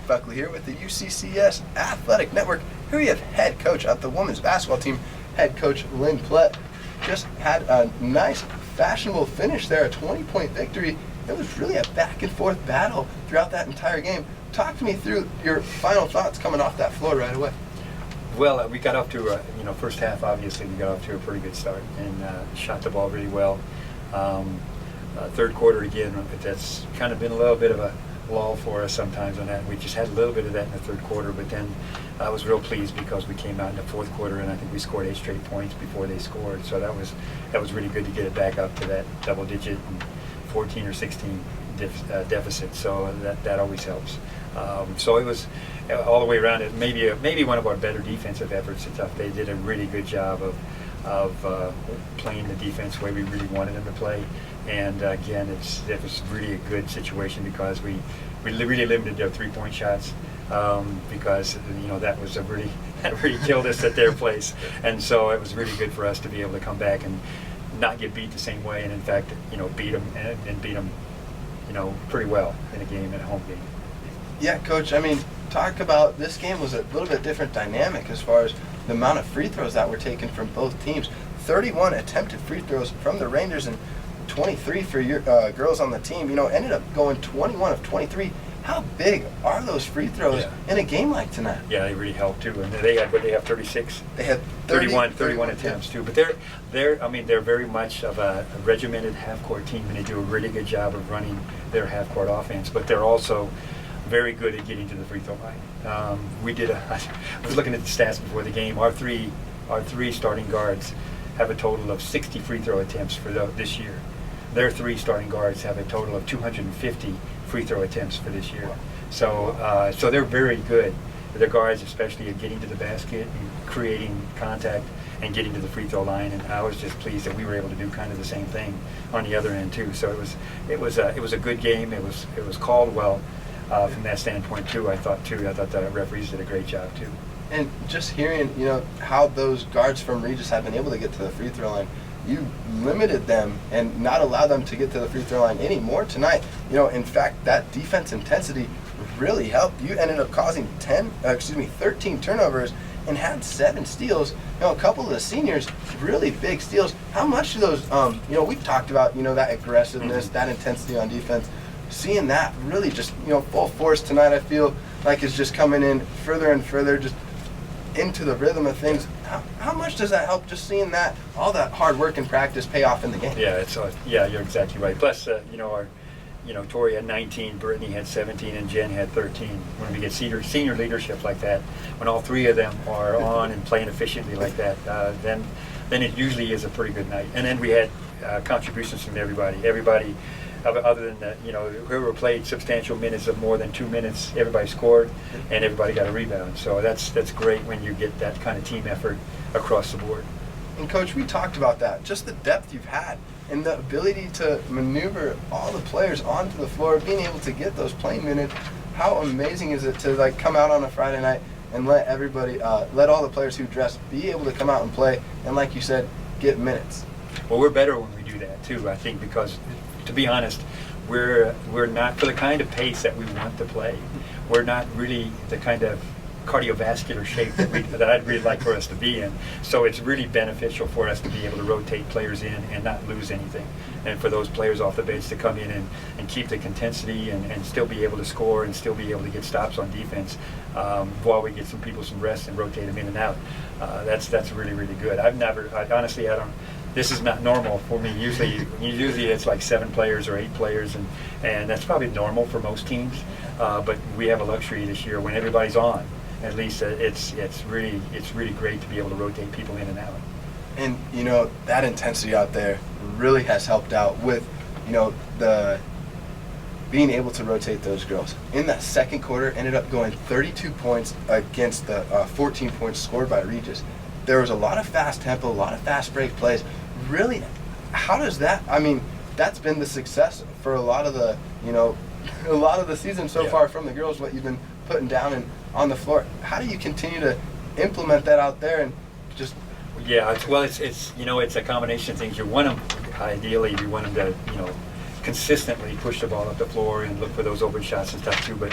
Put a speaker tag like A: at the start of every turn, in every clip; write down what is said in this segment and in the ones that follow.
A: Buckley here with the UCCS Athletic Network. Here we have head coach of the women's basketball team, head coach Lynn Plett. Just had a nice, fashionable finish there, a 20-point victory. It was really a back-and-forth battle throughout that entire game. Talk to me through your final thoughts coming off that floor right away.
B: Well, we got off to first half, obviously, we got off to a pretty good start and shot the ball really well. Third quarter, again, that's kind of been a little bit of a lull for us sometimes on that. We just had a little bit of that in the third quarter, but then I was real pleased because we came out in the fourth quarter and I think we scored 8 straight points before they scored. So that was really good to get it back up to that double digit and 14 or 16 deficit. So that always helps. So it was all the way around. It maybe one of our better defensive efforts. They did a really good job of playing the defense the way we really wanted them to play. And again, it was really a good situation because we really limited their 3-point shots because that was that really killed us at their place. And so it was really good for us to be able to come back and not get beat the same way, and in fact, beat them and beat them, pretty well in a home game.
A: Yeah, Coach. I mean, talk about this game was a little bit different dynamic as far as the amount of free throws that were taken from both teams. 31 attempted free throws from the Rangers and 23 for your girls on the team. Ended up going 21 of 23. How big are those free throws in a game like tonight? Yeah,
B: they really helped too. And they have 36.
A: They had
B: 31 attempts too. But they're very much of a regimented half-court team, and they do a really good job of running their half-court offense. But they're also very good at getting to the free throw line. I was looking at the stats before the game. Our three starting guards have a total of 60 free throw attempts for this year. Their 3 starting guards have a total of 250 free throw attempts for this year. So they're very good. Their guards, especially, at getting to the basket and creating contact and getting to the free throw line. And I was just pleased that we were able to do kind of the same thing on the other end too. So it was a good game. It was called well from that standpoint too. I thought the referees did a great job too.
A: And just hearing how those guards from Regis have been able to get to the free throw line. You limited them and not allow them to get to the free throw line anymore tonight. In fact, that defense intensity really helped. You ended up causing 13 turnovers and had 7 steals. A couple of the seniors, really big steals. How much do those, we've talked about, that aggressiveness, that intensity on defense. Seeing that really just, full force tonight, I feel like is just coming in further and further, just into the rhythm of things. How much does that help, just seeing that all that hard work and practice pay off in the game?
B: Yeah, you're exactly right. Plus, Tori had 19, Brittany had 17, and Jen had 13. When we get senior leadership like that, when all 3 of them are on and playing efficiently like that, then it usually is a pretty good night. And then we had contributions from everybody. Everybody, other than whoever played substantial minutes of more than 2 minutes, everybody scored and everybody got a rebound. So that's great when you get that kind of team effort across the board.
A: And Coach, we talked about that, just the depth you've had and the ability to maneuver all the players onto the floor, being able to get those playing minutes. How amazing is it to come out on a Friday night and let everybody, let all the players who dress be able to come out and play and, like you said, get minutes?
B: Well, we're better when we do that too, I think, because to be honest, we're not, for the kind of pace that we want to play, we're not really the kind of cardiovascular shape that I'd really like for us to be in. So it's really beneficial for us to be able to rotate players in and not lose anything. And for those players off the bench to come in and keep the intensity and still be able to score and still be able to get stops on defense while we get some rest and rotate them in and out. That's really, really good. Honestly, this is not normal for me. Usually it's like 7 players or 8 players, and that's probably normal for most teams. But we have a luxury this year when everybody's on. At least it's really great to be able to rotate people in and out.
A: And that intensity out there really has helped out with the being able to rotate those girls. In that second quarter, ended up going 32 points against the 14 points scored by Regis. There was a lot of fast tempo, a lot of fast break plays. Really, how does that? I mean, that's been the success for a lot of the season so far from the girls. What you've been putting down and on the floor. How do you continue to implement that out there and just?
B: Yeah, it's a combination of things. Ideally, you want them to consistently push the ball up the floor and look for those open shots and stuff too. But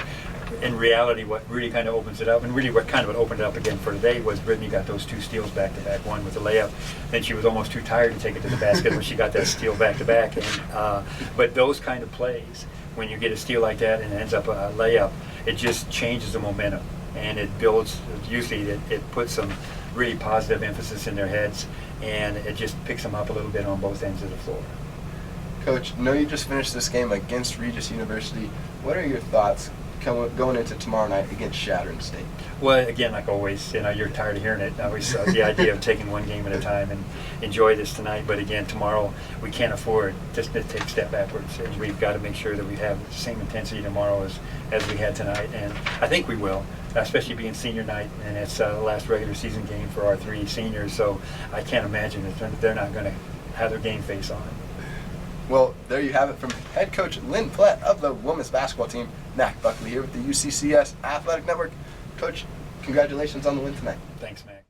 B: in reality, what really kind of opens it up, and really what kind of opened it up again for today, was Brittany got those 2 steals back to back. One with a layup, then she was almost too tired to take it to the basket when she got that steal back to back. But those kind of plays, when you get a steal like that and it ends up a layup, it just changes the momentum, and it builds. Usually, it puts some really positive emphasis in their heads, and it just picks them up a little bit on both ends of the floor.
A: Coach, I know you just finished this game against Regis University. What are your thoughts going into tomorrow night against Shattern State?
B: Well, again, like always, you're tired of hearing it. Always the idea of taking one game at a time and enjoy this tonight. But again, tomorrow we can't afford just to take a step backwards, and we've got to make sure that we have the same intensity tomorrow as we had tonight. And I think we will, especially being senior night, and it's the last regular season game for our 3 seniors. So I can't imagine that they're not going to have their game face on.
A: Well, there you have it from head coach Lynn Plett of the women's basketball team. Mac Buckley here with the UCCS Athletic Network. Coach, congratulations on the win tonight.
B: Thanks, Mac.